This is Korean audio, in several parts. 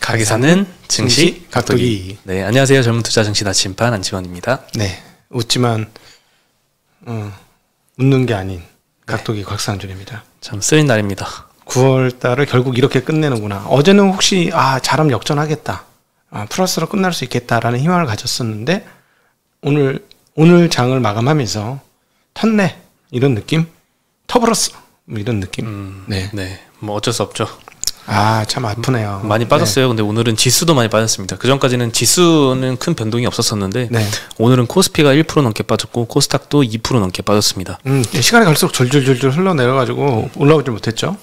가기사는 증시 각도기. 네, 안녕하세요. 젊은 투자 증시 나침반 안지원입니다. 네, 웃지만 웃는 게 아닌 각도기 곽상준입니다. 참 쓰린 날입니다. 9월 달을 결국 이렇게 끝내는구나. 어제는 혹시 잘하면 역전하겠다, 플러스로 끝날 수 있겠다라는 희망을 가졌었는데 오늘 장을 마감하면서 텄네 이런 느낌, 터버렸어 이런 느낌. 네, 뭐 어쩔 수 없죠. 참 아프네요. 많이 빠졌어요. 근데 오늘은 지수도 많이 빠졌습니다. 그 전까지는 지수는 큰 변동이 없었었는데 오늘은 코스피가 1% 넘게 빠졌고 코스닥도 2% 넘게 빠졌습니다. 시간이 갈수록 졸졸졸졸 흘러내려가지고 올라오지 못했죠.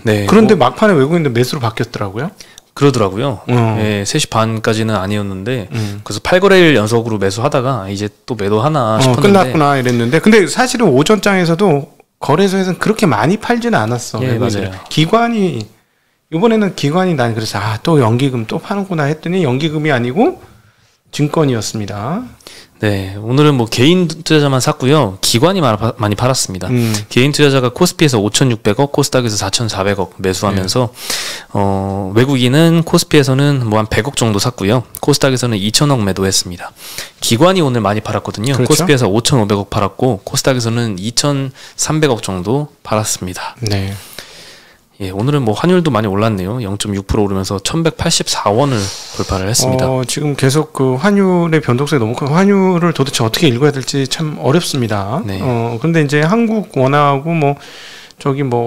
네. 그런데 막판에 외국인들 매수로 바뀌었더라고요. 그러더라고요. 네, 3시 반까지는 아니었는데 그래서 8거래일 연속으로 매수하다가 이제 또 매도하나 싶었는데 끝났구나 이랬는데, 근데 사실은 오전장에서도 거래소에서는 그렇게 많이 팔지는 않았어. 예, 맞아요. 이번에는 기관이 난 그래서 또 연기금 또 파는구나 했더니 연기금이 아니고 증권이었습니다. 네, 오늘은 뭐 개인 투자자만 샀고요. 기관이 많이 팔았습니다. 개인 투자자가 코스피에서 5,600억, 코스닥에서 4,400억 매수하면서 외국인은 코스피에서는 뭐 한 100억 정도 샀고요. 코스닥에서는 2,000억 매도했습니다. 기관이 오늘 많이 팔았거든요. 그렇죠? 코스피에서 5,500억 팔았고 코스닥에서는 2,300억 정도 팔았습니다. 네. 예, 오늘은 뭐 환율도 많이 올랐네요. 0.6% 오르면서 1,184원을 돌파를 했습니다. 지금 계속 그 환율의 변동성이 너무 큰, 환율을 도대체 어떻게 읽어야 될지 참 어렵습니다. 네. 근데 이제 한국 원화하고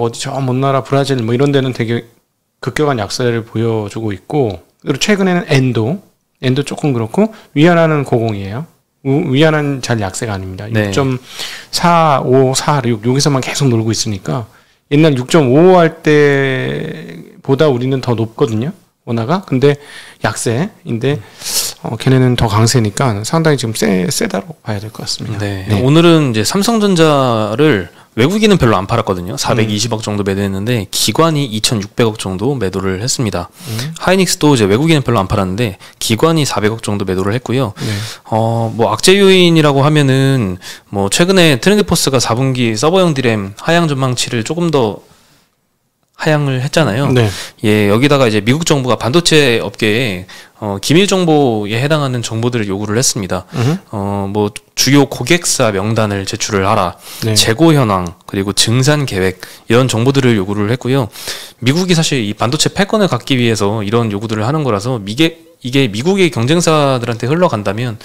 어디 저 먼 나라 브라질 이런 데는 되게 급격한 약세를 보여주고 있고, 그리고 최근에는 엔도 조금 그렇고, 위안화는 고공이에요. 위안화는 잘 약세가 아닙니다. 네. 6.45, 46 여기서만 계속 놀고 있으니까. 옛날 6.55 할 때보다 우리는 더 높거든요, 원화가. 근데 약세인데 걔네는 더 강세니까 상당히 지금 세다고 봐야 될 것 같습니다. 네. 오늘은 이제 삼성전자를 외국인은 별로 안 팔았거든요. 420억 정도 매도했는데 기관이 2,600억 정도 매도를 했습니다. 하이닉스도 이제 외국인은 별로 안 팔았는데 기관이 400억 정도 매도를 했고요. 뭐 악재 요인이라고 하면은 뭐 최근에 트렌드포스가 4분기 서버용 디램 하향 전망치를 조금 더 하향을 했잖아요. 네. 예, 여기다가 이제 미국 정부가 반도체 업계에 기밀 정보에 해당하는 정보들을 요구를 했습니다. 뭐 주요 고객사 명단을 제출을 하라, 재고 현황, 그리고 증산 계획 이런 정보들을 요구를 했고요. 미국이 사실 이 반도체 패권을 갖기 위해서 이런 요구들을 하는 거라서 이게 미국의 경쟁사들한테 흘러간다면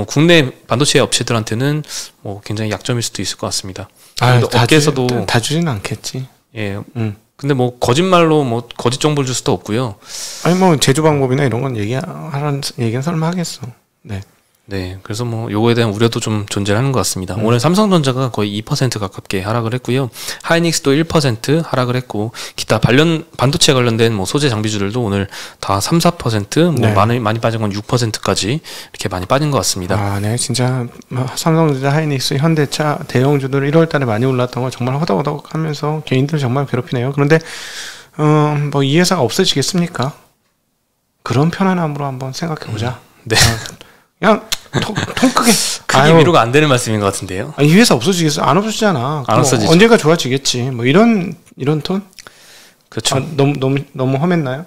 국내 반도체 업체들한테는 뭐 굉장히 약점일 수도 있을 것 같습니다. 업계에서도 다 주지는 않겠지. 예. 근데 뭐 거짓말로 거짓 정보를 줄 수도 없고요. 제조 방법이나 이런 건 얘기하라는 얘기는 설마 하겠어. 네, 그래서 뭐 요거에 대한 우려도 좀 존재하는 것 같습니다. 오늘 삼성전자가 거의 2% 가깝게 하락을 했고요. 하이닉스도 1% 하락을 했고, 기타 반도체 관련된 뭐 소재 장비주들도 오늘 다 3, 4%, 많이 빠진 건 6%까지 이렇게 많이 빠진 것 같습니다. 네, 진짜 삼성전자, 하이닉스, 현대차 대형주들 1월달에 많이 올랐던 거 정말 허덕허덕하면서 개인들 정말 괴롭히네요. 그런데 이 회사가 없어지겠습니까? 그런 편안함으로 한번 생각해 보자. 네. 그냥 통 크게 위로가 안 되는 말씀인 것 같은데요. 이 회사 없어지겠어? 안 없어지잖아. 안 없어지죠. 언젠가 좋아지겠지. 이런 톤? 그렇죠. 너무 험했나요?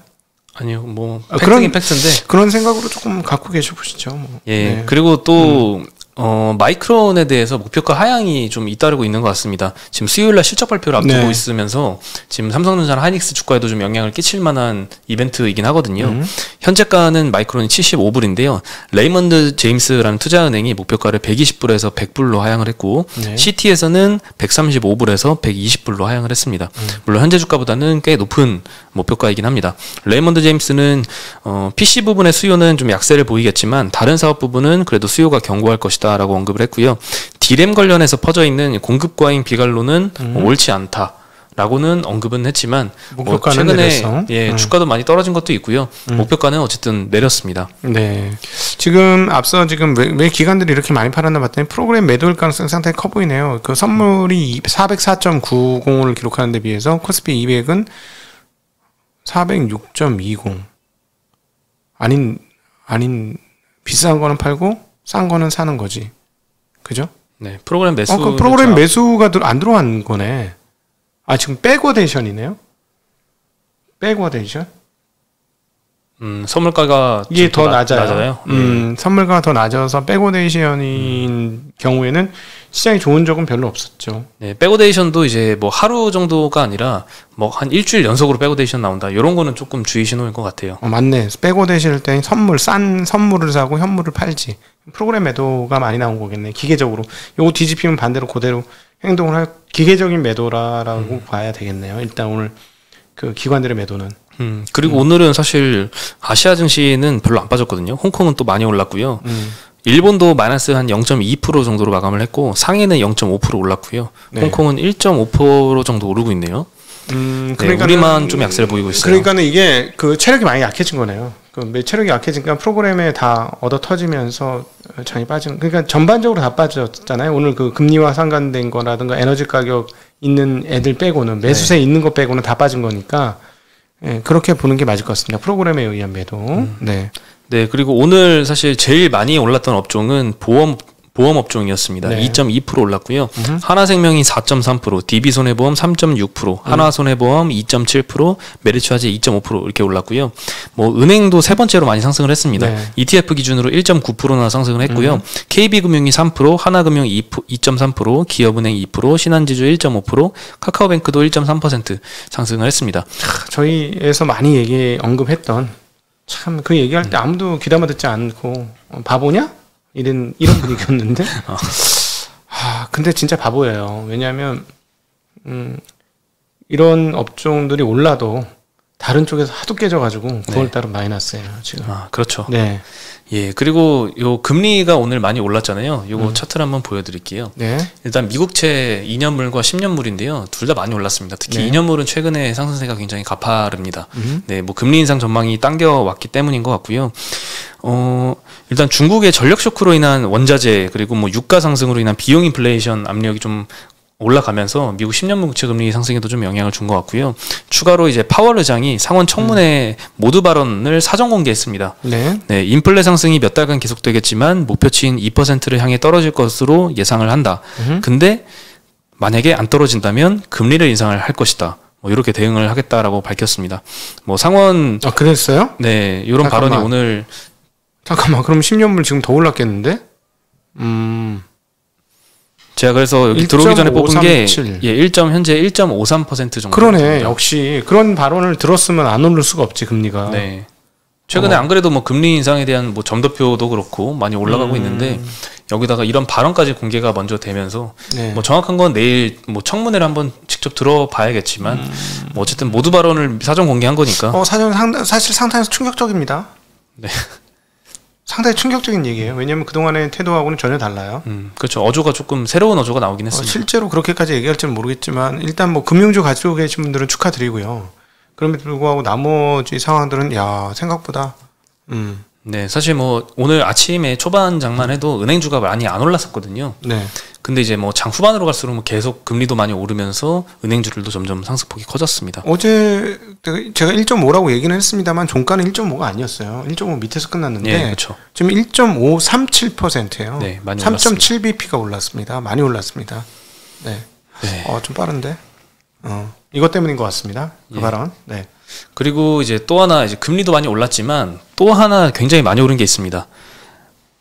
아니요, 뭐 팩트긴 팩트인데 그런 생각으로 조금 갖고 계셔보시죠. 예. 그리고 또 마이크론에 대해서 목표가 하향이 좀 잇따르고 있는 것 같습니다. 지금 수요일날 실적 발표를 앞두고 있으면서 지금 삼성전자나 하이닉스 주가에도 좀 영향을 끼칠 만한 이벤트이긴 하거든요. 현재가는 마이크론이 75불인데요. 레이먼드 제임스라는 투자은행이 목표가를 120불에서 100불로 하향을 했고, CT에서는 135불에서 120불로 하향을 했습니다. 물론 현재 주가보다는 꽤 높은 목표가이긴 합니다. 레이먼드 제임스는 PC 부분의 수요는 좀 약세를 보이겠지만 다른 사업 부분은 그래도 수요가 견고할 것이다 라고 언급을 했고요. 디램 관련해서 퍼져 있는 공급 과잉 비관론은 옳지 않다라고는 언급은 했지만 최근에 주가도 많이 떨어진 것도 있고요. 목표가는 어쨌든 내렸습니다. 네. 지금 앞서 왜 기관들이 이렇게 많이 팔았나 봤더니 프로그램 매도일 가능성이 상당히 커 보이네요. 그 선물이 404.90을 기록하는 데 비해서 코스피 200은 406.20. 아닌 비싼 거는 팔고 싼 거는 사는 거지. 그죠? 네. 프로그램 매수. 프로그램 매수가 안 들어간 거네. 지금 백워데이션이네요. 백워데이션? 선물가가 이게 더 낮아요. 낮아요? 선물가가 더 낮아서 백오데이션인 경우에는 시장이 좋은 적은 별로 없었죠. 네, 백오데이션도 이제 뭐 하루 정도가 아니라 뭐 한 일주일 연속으로 백오데이션 나온다. 이런 거는 조금 주의 신호일 것 같아요. 맞네. 백오데이션일 때 싼 선물을 사고 현물을 팔지. 프로그램 매도가 많이 나온 거겠네. 기계적으로. 요거 뒤집히면 반대로 그대로 행동을 할 기계적인 매도라고 봐야 되겠네요. 일단 오늘 그 기관들의 매도는. 그리고 오늘은 사실 아시아 증시는 별로 안 빠졌거든요. 홍콩은 또 많이 올랐고요. 일본도 마이너스 한 0.2% 정도로 마감을 했고 상해는 0.5% 올랐고요. 네. 홍콩은 1.5% 정도 오르고 있네요. 그러니까 우리만 좀 약세를 보이고 있어요. 그러니까는 이게 그 체력이 많이 약해진 거네요. 그 체력이 약해지니까 프로그램에 다 얻어 터지면서 장이 빠지는. 그러니까 전반적으로 다 빠졌잖아요. 오늘 그 금리와 상관된 거라든가 에너지 가격 있는 애들 빼고는 매수세 네. 있는 거 빼고는 다 빠진 거니까 예, 그렇게 보는 게 맞을 것 같습니다. 프로그램에 의한 매도. 네. 네, 그리고 오늘 사실 제일 많이 올랐던 업종은 보험 업종이었습니다. 네. 2.2% 올랐고요. 하나생명이 4.3%, DB손해보험 3.6%, 하나손해보험 2.7%, 메리츠화재 2.5% 이렇게 올랐고요. 뭐 은행도 세 번째로 많이 상승을 했습니다. 네. ETF 기준으로 1.9%나 상승을 했고요. KB금융이 3%, 하나금융 2.3%, 기업은행 2%, 신한지주 1.5%, 카카오뱅크도 1.3% 상승을 했습니다. 저희에서 많이 언급했던 참 그 얘기할 때 아무도 귀담아 듣지 않고 바보냐? 이런 분위기였는데 근데 진짜 바보예요. 왜냐하면 이런 업종들이 올라도 다른 쪽에서 하도 깨져가지고 9월달은 마이너스예요 지금. 그렇죠. 네. 예, 그리고 요 금리가 오늘 많이 올랐잖아요. 요거 차트를 한번 보여드릴게요. 네. 일단 미국채 2년물과 10년물인데요. 둘 다 많이 올랐습니다. 특히 네. 2년물은 최근에 상승세가 굉장히 가파릅니다. 네, 뭐 금리 인상 전망이 당겨왔기 때문인 것 같고요. 일단 중국의 전력 쇼크로 인한 원자재 그리고 뭐 유가 상승으로 인한 비용 인플레이션 압력이 좀 올라가면서 미국 10년물 국채 금리 상승에도 좀 영향을 준 것 같고요. 추가로 이제 파월 의장이 상원 청문회 모두 발언을 사전 공개했습니다. 네. 네, 인플레 상승이 몇 달간 계속되겠지만 목표치인 2%를 향해 떨어질 것으로 예상을 한다. 근데 만약에 안 떨어진다면 금리를 인상을 할 것이다. 뭐 이렇게 대응을 하겠다라고 밝혔습니다. 뭐 상원 그랬어요? 네, 이런 발언이 오늘 잠깐만 그럼 10년물 지금 더 올랐겠는데? 제가 그래서 여기 들어오기 전에 뽑은 게 현재 1.53% 정도. 그러네. 됩니다. 역시 그런 발언을 들었으면 안 오를 수가 없지 금리가. 네. 최근에 안 그래도 뭐 금리 인상에 대한 뭐 점도표도 그렇고 많이 올라가고 있는데 여기다가 이런 발언까지 공개가 먼저 되면서 네. 뭐 정확한 건 내일 뭐 청문회를 한번 직접 들어봐야겠지만 뭐 어쨌든 모두 발언을 사전 공개한 거니까. 사실 상당히 충격적입니다. 네. 상당히 충격적인 얘기예요. 왜냐하면 그동안의 태도하고는 전혀 달라요. 그렇죠. 어조가 조금 새로운 어조가 나오긴 했습니다. 실제로 그렇게까지 얘기할지는 모르겠지만 일단 뭐 금융주 가지고 계신 분들은 축하드리고요. 그럼에도 불구하고 나머지 상황들은 생각보다 네, 사실 뭐 오늘 아침에 초반 장만 해도 은행주가 많이 안 올랐었거든요. 네. 근데 이제 뭐 장 후반으로 갈수록 뭐 계속 금리도 많이 오르면서 은행주들도 점점 상승폭이 커졌습니다. 어제 제가 1.5라고 얘기는 했습니다만 종가는 1.5가 아니었어요. 1.5 밑에서 끝났는데 네, 그렇죠. 지금 1.537%예요. 네, 많이 3.7bp가 올랐습니다. 많이 올랐습니다. 네. 네. 좀 빠른데. 이것 때문인 것 같습니다. 그 발언. 네. 그리고 이제 또 하나 이제 금리도 많이 올랐지만 또 하나 굉장히 많이 오른 게 있습니다.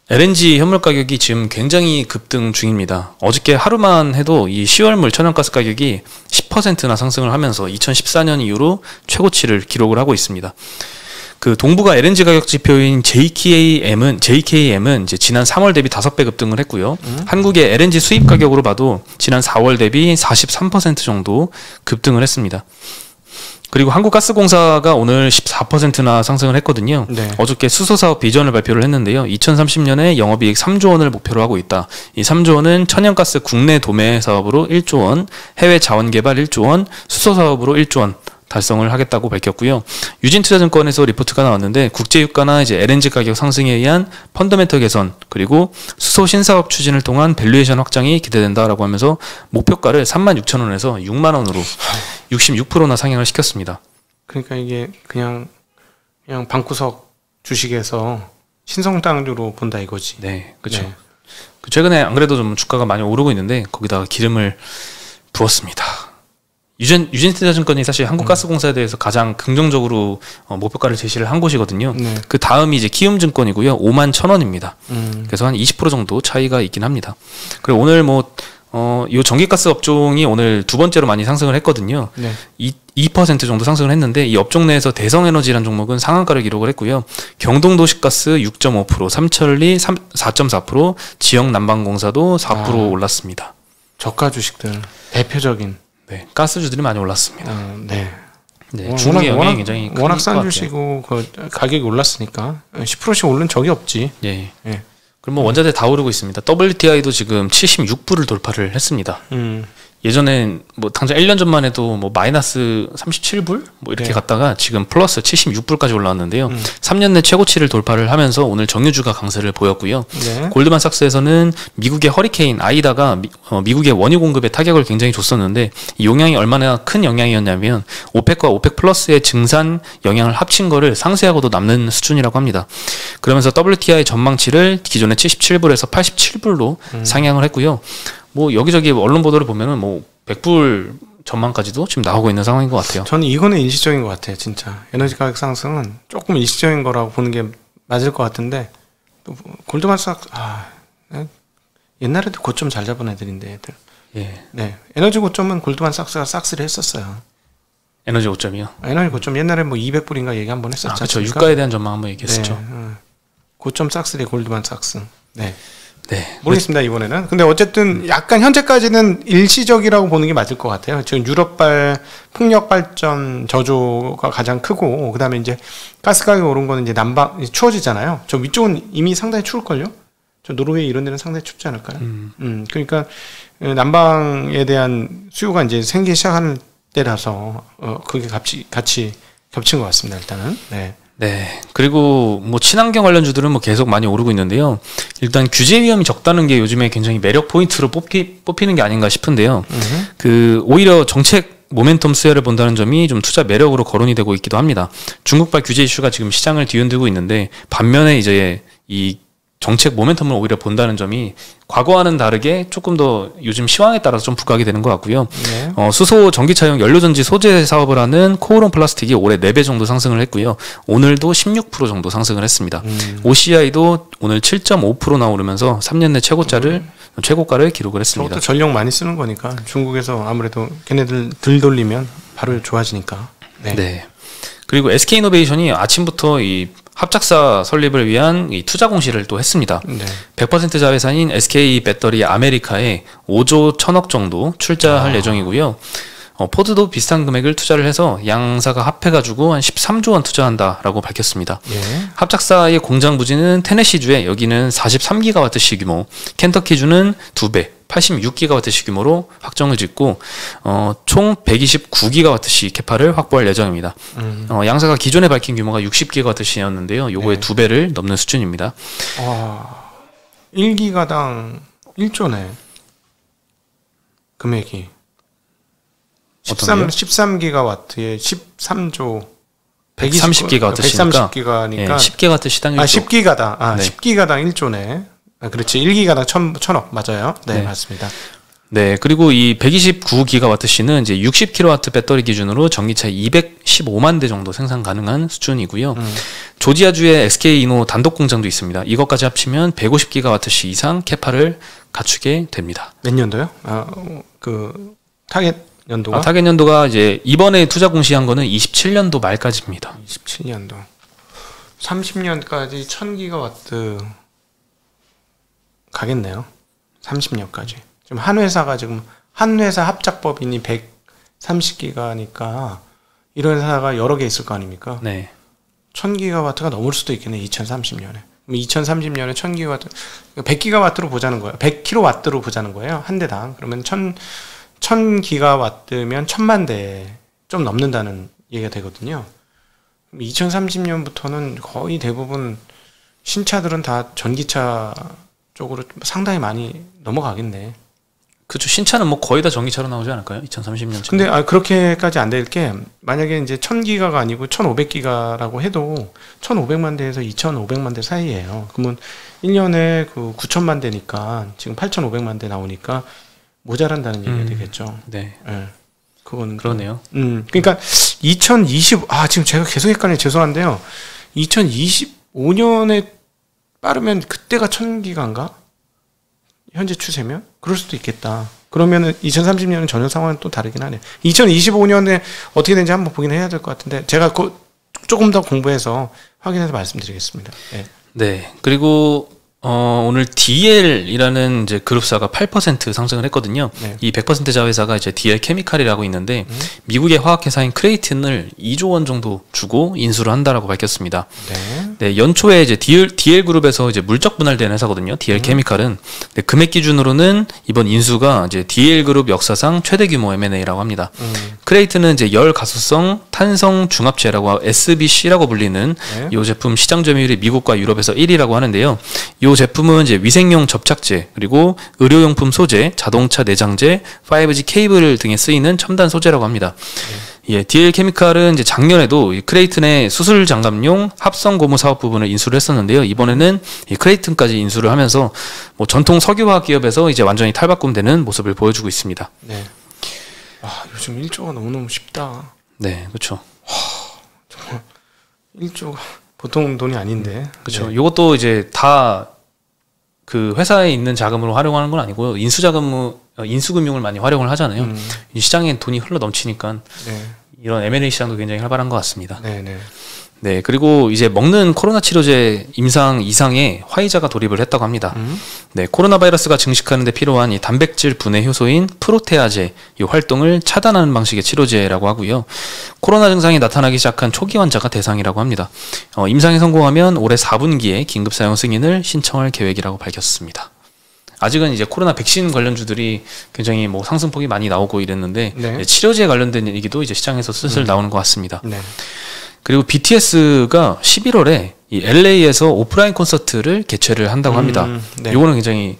LNG 현물 가격이 지금 굉장히 급등 중입니다. 어저께 하루만 해도 이 10월물 천연가스 가격이 10%나 상승을 하면서 2014년 이후로 최고치를 기록을 하고 있습니다. 그 동부가 LNG 가격 지표인 JKM은 이제 지난 3월 대비 5배 급등을 했고요. 한국의 LNG 수입 가격으로 봐도 지난 4월 대비 43% 정도 급등을 했습니다. 그리고 한국가스공사가 오늘 14%나 상승을 했거든요. 네. 어저께 수소사업 비전을 발표를 했는데요. 2030년에 영업이익 3조 원을 목표로 하고 있다. 이 3조 원은 천연가스 국내 도매 사업으로 1조 원, 해외 자원개발 1조 원, 수소사업으로 1조 원 달성을 하겠다고 밝혔고요. 유진투자증권에서 리포트가 나왔는데 국제유가나 이제 LNG 가격 상승에 의한 펀더멘털 개선 그리고 수소 신사업 추진을 통한 밸류에이션 확장이 기대된다라고 하면서 목표가를 36,000원에서 6만 원으로 66%나 상향을 시켰습니다. 그러니까 이게 그냥 방구석 주식에서 신성장주로 본다 이거지. 네, 그렇죠. 네. 최근에 안 그래도 좀 주가가 많이 오르고 있는데 거기다가 기름을 부었습니다. 유진투자증권이 사실 한국가스공사에 대해서 가장 긍정적으로 목표가를 제시를 한 곳이거든요. 네. 그 다음이 이제 키움증권이고요. 51,000원입니다. 그래서 한 20% 정도 차이가 있긴 합니다. 그리고 오늘 이 전기가스 업종이 오늘 두 번째로 많이 상승을 했거든요. 네. 2% 정도 상승을 했는데 이 업종 내에서 대성에너지라는 종목은 상한가를 기록을 했고요. 경동도시가스 6.5%, 삼천리 4.4%, 지역난방공사도 4% 올랐습니다. 저가 주식들 대표적인 네, 가스주들이 많이 올랐습니다. 네. 네, 중국의 영향이 굉장히 큰 워낙 싼 것 같아요. 주시고 그 가격이 올랐으니까 10%씩 오른 적이 없지. 예. 예. 그럼 원자재 다 오르고 있습니다. WTI도 지금 76불을 돌파를 했습니다. 예전엔 당장 1년 전만 해도 마이너스 37불 이렇게 네. 갔다가 지금 플러스 76불까지 올라왔는데요. 3년 내 최고치를 돌파를 하면서 오늘 정유주가 강세를 보였고요. 네. 골드만삭스에서는 미국의 허리케인 아이다가 미국의 원유 공급에 타격을 굉장히 줬었는데 이 영향이 얼마나 큰 영향이었냐면 오펙과 오펙 플러스의 증산 영향을 합친 거를 상쇄하고도 남는 수준이라고 합니다. 그러면서 WTI 전망치를 기존의 77불에서 87불로 상향을 했고요. 여기저기 언론 보도를 보면은 100불 전망까지도 지금 나오고 있는 상황인 것 같아요. 저는 이거는 일시적인 것 같아요, 진짜. 에너지 가격 상승은 조금 일시적인 거라고 보는 게 맞을 것 같은데, 또 골드만삭스, 옛날에도 고점 잘 잡은 애들인데, 애들. 예. 네. 에너지 고점은 골드만삭스가 싹스를 했었어요. 에너지 고점이요? 에너지 고점 옛날에 200불인가 얘기 한번 했었죠. 그렇죠. 유가에 대한 전망 한번 얘기했었죠. 네. 고점 싹스래 골드만삭스. 네. 네. 모르겠습니다, 이번에는. 근데 어쨌든 약간 현재까지는 일시적이라고 보는 게 맞을 것 같아요. 지금 유럽발 풍력 발전 저조가 가장 크고, 그 다음에 이제 가스 가격이 오른 거는 이제 난방, 추워지잖아요. 저 위쪽은 이미 상당히 추울걸요? 저 노르웨이 이런 데는 상당히 춥지 않을까요? 그러니까 난방에 대한 수요가 이제 생기기 시작하는 때라서, 그게 같이 겹친 것 같습니다, 일단은. 네. 네. 그리고 친환경 관련주들은 계속 많이 오르고 있는데요. 일단 규제 위험이 적다는 게 요즘에 굉장히 매력 포인트로 뽑히는 게 아닌가 싶은데요. 오히려 정책 모멘텀 수혜를 본다는 점이 좀 투자 매력으로 거론이 되고 있기도 합니다. 중국발 규제 이슈가 지금 시장을 뒤흔들고 있는데 반면에 이제 이 정책 모멘텀을 오히려 본다는 점이 과거와는 다르게 조금 더 요즘 시황에 따라서 좀 부각이 되는 것 같고요. 네. 수소 전기차용 연료전지 소재 사업을 하는 코오론 플라스틱이 올해 4배 정도 상승을 했고요. 오늘도 16% 정도 상승을 했습니다. OCI도 오늘 7.5%나 오르면서 3년 내 최고가를 기록을 했습니다. 저것도 전력 많이 쓰는 거니까 중국에서 아무래도 걔네들 들 돌리면 바로 좋아지니까. 네. 네. 그리고 SK이노베이션이 아침부터 이 합작사 설립을 위한 이 투자 공시를 또 했습니다. 네. 100% 자회사인 SK 배터리 아메리카에 5조 1천억 정도 출자할 예정이고요. 포드도 비슷한 금액을 투자를 해서 양사가 합해가지고 한 13조 원 투자한다라고 밝혔습니다. 예. 합작사의 공장 부지는 테네시주에 여기는 43기가와트시 규모, 켄터키주는 2배, 86기가와트시 규모로 확정을 짓고 총 129기가와트시 캐파를 확보할 예정입니다. 양사가 기존에 밝힌 규모가 60기가와트시였는데요. 요거의 2배를 넘는 수준입니다. 1기가당 1조네. 금액이. 13기가와트에 13조 130기가와트시니까 130기가니까 10기가와트 시당 1조. 10기가당. 네. 10기가당 1조네. 그렇지. 1기가당 1,000억 맞아요. 네, 맞습니다. 네, 그리고 이 129기가와트시는 이제 60kW 배터리 기준으로 전기차 215만 대 정도 생산 가능한 수준이고요. 조지아주에 SK이노 단독 공장도 있습니다. 이것까지 합치면 150기가와트시 이상 캐파를 갖추게 됩니다. 몇 년도요? 타겟 연도가? 타겟 연도가 이제 이번에 투자 공시한 거는 27년도 말까지입니다. 27년도. 30년까지 1000기가와트 가겠네요. 30년까지. 지금 한 회사 합작법인이 130기가니까 이런 회사가 여러 개 있을 거 아닙니까? 네. 1000기가와트가 넘을 수도 있겠네. 2030년에. 2030년에 1000기가와트, 100기가와트로 보자는 거예요. 100kW로 보자는 거예요. 한 대당. 그러면 1000기가와트면 1000만 대 좀 넘는다는 얘기가 되거든요. 2030년부터는 거의 대부분 신차들은 다 전기차 쪽으로 상당히 많이 넘어가겠네. 그렇죠. 신차는 거의 다 전기차로 나오지 않을까요? 2030년쯤. 근데 그렇게까지 안 될 게 만약에 이제 1000기가가 아니고 1500기가라고 해도 1500만 대에서 2500만 대 사이예요. 그러면 1년에 9000만 대니까 지금 8500만 대 나오니까 모자란다는 얘기가 되겠죠. 네. 네. 그거는. 그러네요. 그러니까 지금 제가 계속 헷갈려 죄송한데요. 2025년에 빠르면 그때가 1000기가인가? 현재 추세면? 그럴 수도 있겠다. 그러면은 2030년은 전혀 상황은 또 다르긴 하네요. 2025년에 어떻게 되는지 한번 보긴 해야 될 것 같은데 제가 조금 더 공부해서 확인해서 말씀드리겠습니다. 네. 네. 그리고 오늘 DL이라는 이제 그룹사가 8% 상승을 했거든요. 네. 이 100%자 회사가 이제 DL 케미칼이라고 있는데 미국의 화학회사인 크레이튼을 2조 원 정도 주고 인수를 한다라고 밝혔습니다. 네. 네, 연초에 이제 DL 그룹에서 이제 물적 분할된 회사거든요. DL 케미칼은. 네, 금액 기준으로는 이번 인수가 이제 DL 그룹 역사상 최대 규모 M&A라고 합니다. 크레이튼은 이제 열 가수성 탄성 중합체라고 SBC라고 불리는 네. 이 제품 시장 점유율이 미국과 유럽에서 1위라고 하는데요. 이 제품은 이제 위생용 접착제, 그리고 의료용품 소재, 자동차 내장재, 5G 케이블 등에 쓰이는 첨단 소재라고 합니다. 예, DL 케미칼은 이제 작년에도 이 크레이튼의 수술 장갑용 합성 고무 사업 부분을 인수를 했었는데요. 이번에는 이 크레이튼까지 인수를 하면서 뭐 전통 석유화학 기업에서 이제 완전히 탈바꿈되는 모습을 보여주고 있습니다. 네. 요즘 1조가 너무너무 쉽다. 네, 그렇죠. 정말 1조가 보통 돈이 아닌데. 그렇죠. 네. 이것도 이제 다 그 회사에 있는 자금으로 활용하는 건 아니고요. 인수금융을 많이 활용을 하잖아요. 이 시장에 돈이 흘러 넘치니까 네. 이런 M&A 시장도 굉장히 활발한 것 같습니다. 네, 네. 네, 그리고 이제 먹는 코로나 치료제 임상 2상에 화이자가 돌입을 했다고 합니다. 네, 코로나 바이러스가 증식하는 데 필요한 이 단백질 분해 효소인 프로테아제 이 활동을 차단하는 방식의 치료제라고 하고요. 코로나 증상이 나타나기 시작한 초기 환자가 대상이라고 합니다. 임상에 성공하면 올해 4분기에 긴급 사용 승인을 신청할 계획이라고 밝혔습니다. 아직은 이제 코로나 백신 관련주들이 굉장히 뭐 상승폭이 많이 나오고 이랬는데 네. 치료제에 관련된 얘기도 이제 시장에서 슬슬 나오는 것 같습니다. 네. 그리고 BTS가 11월에 이 LA에서 오프라인 콘서트를 개최를 한다고 합니다. 네. 이거는 굉장히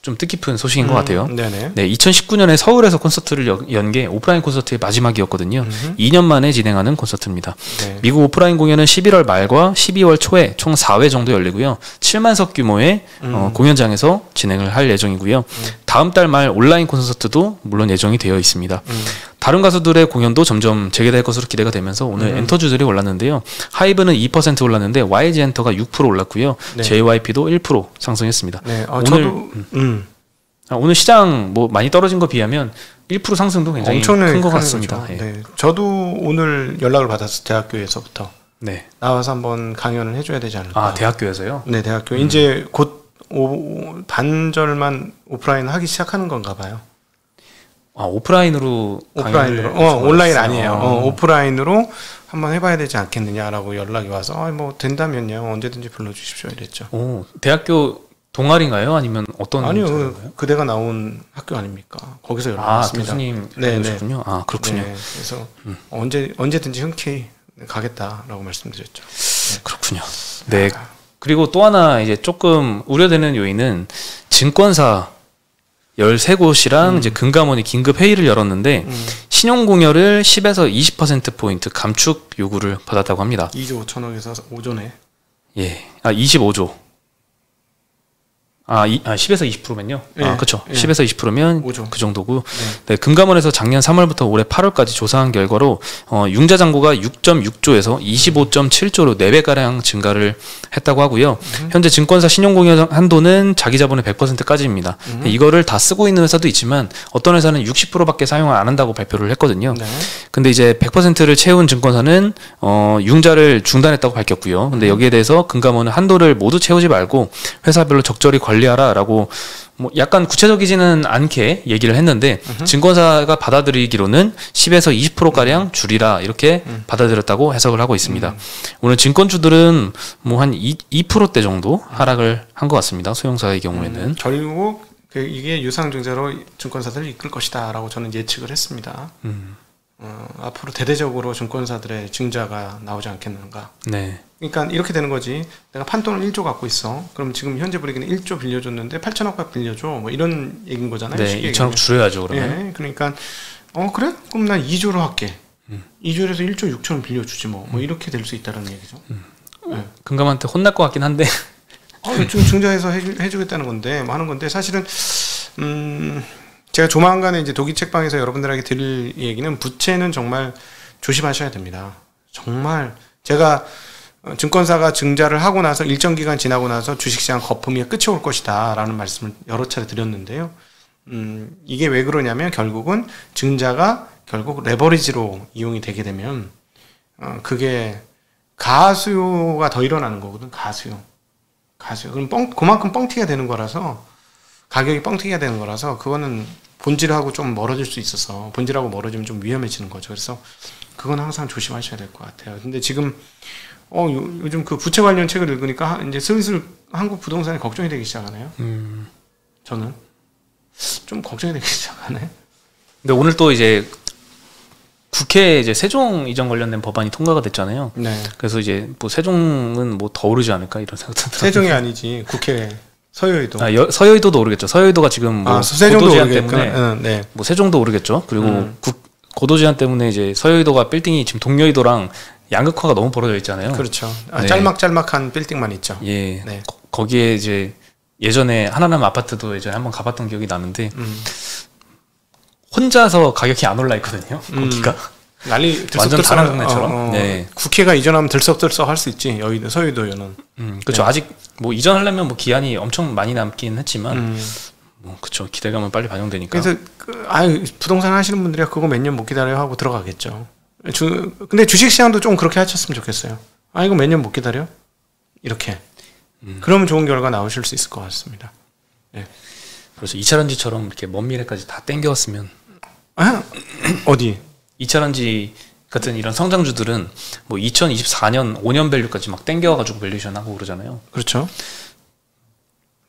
좀 뜻깊은 소식인 것 같아요. 네네. 네, 2019년에 서울에서 콘서트를 연 게 오프라인 콘서트의 마지막이었거든요. 2년 만에 진행하는 콘서트입니다. 네. 미국 오프라인 공연은 11월 말과 12월 초에 총 4회 정도 열리고요. 7만석 규모의 공연장에서 진행을 할 예정이고요. 다음 달 말 온라인 콘서트도 물론 예정이 되어 있습니다. 다른 가수들의 공연도 점점 재개될 것으로 기대가 되면서 오늘 엔터주들이 올랐는데요. 하이브는 2% 올랐는데 YG 엔터가 6% 올랐고요. 네. JYP도 1% 상승했습니다. 네. 오늘 시장 뭐 많이 떨어진 거 비하면 1% 상승도 굉장히 큰 것 같습니다. 거죠. 예. 네. 저도 오늘 연락을 받았어요. 대학교에서부터. 네. 나와서 한번 강연을 해줘야 되지 않을까. 아, 대학교에서요? 네, 대학교. 이제 곧 반절만 오프라인 하기 시작하는 건가 봐요. 아, 오프라인으로 온라인 아니에요. 오프라인으로 한번 해봐야 되지 않겠느냐라고 연락이 와서 뭐 된다면요 언제든지 불러주십시오 이랬죠. 오, 대학교 동아리인가요? 아니면 어떤? 아니요, 그대가 나온 학교 아닙니까? 거기서 연락 왔습니다. 교수님 네, 그러셨군요. 아, 그렇군요. 네, 그래서 언제든지 흔쾌히 가겠다라고 말씀드렸죠. 네. 그렇군요. 네. 그리고 또 하나 이제 조금 우려되는 요인은 증권사 13곳이랑 이제 금감원이 긴급 회의를 열었는데 신용공여를 10에서 20%포인트 감축 요구를 받았다고 합니다. 2조 5천억에서 5조네. 예. 25조. 10에서 20%면요? 예, 그렇죠. 예. 10에서 20%면 5조. 그 정도고. 네, 금감원에서 작년 3월부터 올해 8월까지 조사한 결과로 융자 잔고가 6.6조에서 25.7조로 4배가량 증가를 했다고 하고요. 현재 증권사 신용공여 한도는 자기 자본의 100%까지입니다. 이거를 다 쓰고 있는 회사도 있지만 어떤 회사는 60%밖에 사용을 안 한다고 발표를 했거든요. 네. 근데 이제 100%를 채운 증권사는 융자를 중단했다고 밝혔고요. 근데 여기에 대해서 금감원은 한도를 모두 채우지 말고 회사별로 적절히 관리하라라고 뭐 약간 구체적이지는 않게 얘기를 했는데 증권사가 받아들이기로는 10에서 20%가량 줄이라 이렇게 받아들였다고 해석을 하고 있습니다. 오늘 증권주들은 뭐 한 2%대 정도 하락을 한 것 같습니다. 소형사의 경우에는. 결국 이게 유상증자로 증권사들을 이끌 것이다라고 저는 예측을 했습니다. 앞으로 대대적으로 증권사들의 증자가 나오지 않겠는가. 네. 그러니까 이렇게 되는 거지. 내가 판돈을 1조 갖고 있어. 그럼 지금 현재 분위기는 1조 빌려줬는데 8천억밖에 빌려줘. 뭐 이런 얘기인 거잖아요. 네, 2천억 줄여야죠 그러면. 예, 그러니까 그래? 그럼 난 2조로 할게. 2조에서 1조 6천원 빌려주지 뭐. 뭐 이렇게 될 수 있다는 얘기죠. 네. 금감한테 혼날 것 같긴 한데. 좀 증자해서 해주겠다는 건데 뭐 하는 건데 사실은 제가 조만간에 이제 독일 책방에서 여러분들에게 드릴 얘기는 부채는 정말 조심하셔야 됩니다. 정말 제가 증권사가 증자를 하고 나서 일정 기간 지나고 나서 주식시장 거품이 끝이 올 것이다 라는 말씀을 여러 차례 드렸는데요. 이게 왜 그러냐면 결국은 증자가 결국 레버리지로 이용이 되게 되면 그게 가수요가 더 일어나는 거거든. 가수요. 그럼 그만큼 뻥튀기가 되는 거라서 가격이 뻥튀기가 되는 거라서 그거는 본질하고 좀 멀어질 수 있어서 본질하고 멀어지면 좀 위험해지는 거죠. 그래서 그건 항상 조심하셔야 될 것 같아요. 근데 지금 요즘 그 부채 관련 책을 읽으니까 이제 슬슬 한국 부동산이 걱정이 되기 시작하네요. 저는 좀 걱정이 되기 시작하네. 근데 오늘 또 이제 국회에 이제 세종 이전 관련된 법안이 통과가 됐잖아요. 네. 그래서 이제 뭐 세종은 뭐 더 오르지 않을까 이런 생각도 들어요. 세종이 아니지 국회 서여의도. 서여의도도 오르겠죠. 서여의도가 지금 뭐 고도 제한 때문에 네. 뭐 세종도 오르겠죠. 그리고 고도 제한 때문에 이제 서여의도가 빌딩이 지금 동여의도랑 양극화가 너무 벌어져 있잖아요. 그렇죠. 네. 짤막짤막한 빌딩만 있죠. 예. 네. 거기에 이제 예전에 하나남 아파트도 예전에 한번 가봤던 기억이 나는데 혼자서 가격이 안 올라 있거든요. 거기가 난리 완전 다른 동네처럼. 네. 국회가 이전하면 들썩들썩 할 수 있지. 여의도 서유도는. 그렇죠. 네. 아직 뭐 이전하려면 뭐 기한이 엄청 많이 남긴 했지만 뭐 그렇죠. 기대감은 빨리 반영되니까. 그래서 부동산 하시는 분들이 그거 몇 년 못 기다려 하고 들어가겠죠. 근데 주식시장도 좀 그렇게 하셨으면 좋겠어요. 이거 몇 년 못 기다려? 이렇게. 그러면 좋은 결과 나오실 수 있을 것 같습니다. 네. 그래서 이차전지처럼 이렇게 먼 미래까지 다 땡겨왔으면. 어디? 이차전지 같은 이런 성장주들은 뭐 2024년 5년 밸류까지 막 땡겨가지고 밸류에이션 하고 그러잖아요. 그렇죠.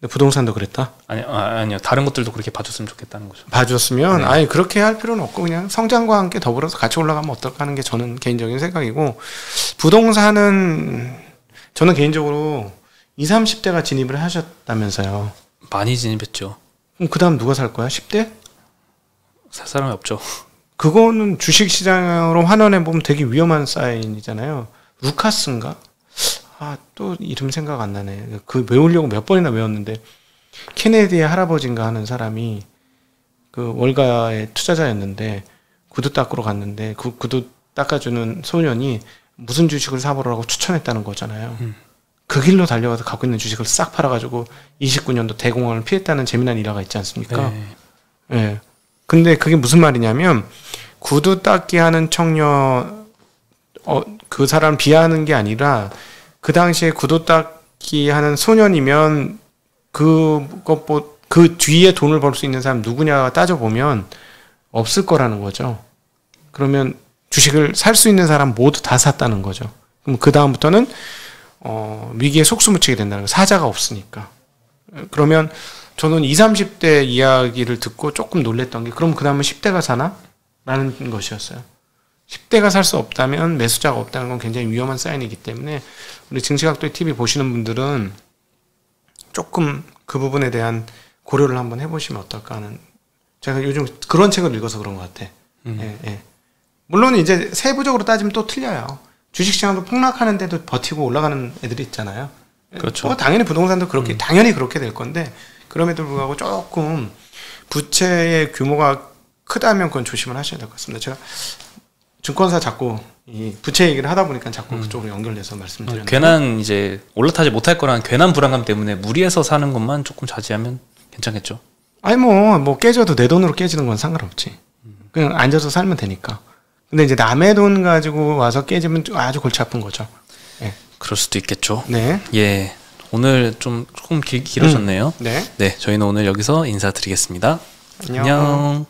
근데 부동산도 그랬다? 아니요. 다른 것들도 그렇게 봐줬으면 좋겠다는 거죠. 봐줬으면? 네. 그렇게 할 필요는 없고 그냥 성장과 함께 더불어서 같이 올라가면 어떨까 하는 게 저는 개인적인 생각이고, 부동산은 저는 개인적으로 20, 30대가 진입을 하셨다면서요. 많이 진입했죠. 그럼 그 다음 누가 살 거야? 10대? 살 사람이 없죠. 그거는 주식시장으로 환원해보면 되게 위험한 사인이잖아요. 루카스인가? 또 이름 생각 안 나네. 그 외우려고 몇 번이나 외웠는데, 케네디의 할아버지인가 하는 사람이 그 월가의 투자자였는데 구두 닦으러 갔는데 그 구두 닦아주는 소년이 무슨 주식을 사보라고 추천했다는 거잖아요. 그 길로 달려가서 갖고 있는 주식을 싹 팔아가지고 29년도 대공황을 피했다는 재미난 일화가 있지 않습니까? 네. 예. 근데 그게 무슨 말이냐면, 구두 닦기 하는 청년, 그 사람 비하하는 게 아니라, 그 당시에 구두 닦기 하는 소년이면, 그 뒤에 돈을 벌 수 있는 사람 누구냐 따져보면, 없을 거라는 거죠. 그러면 주식을 살 수 있는 사람 모두 다 샀다는 거죠. 그럼 그다음부터는, 위기에 속수무책이 된다는 거예요. 사자가 없으니까. 그러면, 저는 20, 30대 이야기를 듣고 조금 놀랬던 게, 그럼 그 다음은 10대가 사나? 라는 것이었어요. 10대가 살 수 없다면 매수자가 없다는 건 굉장히 위험한 사인이기 때문에, 우리 증시각도의 TV 보시는 분들은 조금 그 부분에 대한 고려를 한번 해보시면 어떨까 하는, 제가 요즘 그런 책을 읽어서 그런 것 같아. 예. 물론 이제 세부적으로 따지면 또 틀려요. 주식시장도 폭락하는데도 버티고 올라가는 애들이 있잖아요. 그렇죠. 당연히 부동산도 그렇게, 당연히 그렇게 될 건데, 그럼에도 불구하고 조금 부채의 규모가 크다면 그건 조심을 하셔야 될 것 같습니다. 제가 증권사 자꾸 이 부채 얘기를 하다 보니까 자꾸 그쪽으로 연결돼서 말씀드렸는데, 괜한 이제 올라타지 못할 거라는 괜한 불안감 때문에 무리해서 사는 것만 조금 자제하면 괜찮겠죠. 뭐 깨져도 내 돈으로 깨지는 건 상관없지. 그냥 앉아서 살면 되니까. 근데 이제 남의 돈 가지고 와서 깨지면 아주 골치 아픈 거죠. 예. 그럴 수도 있겠죠. 네. 예. 오늘 조금 길어졌네요. 네. 네, 저희는 오늘 여기서 인사드리겠습니다. 안녕. 안녕.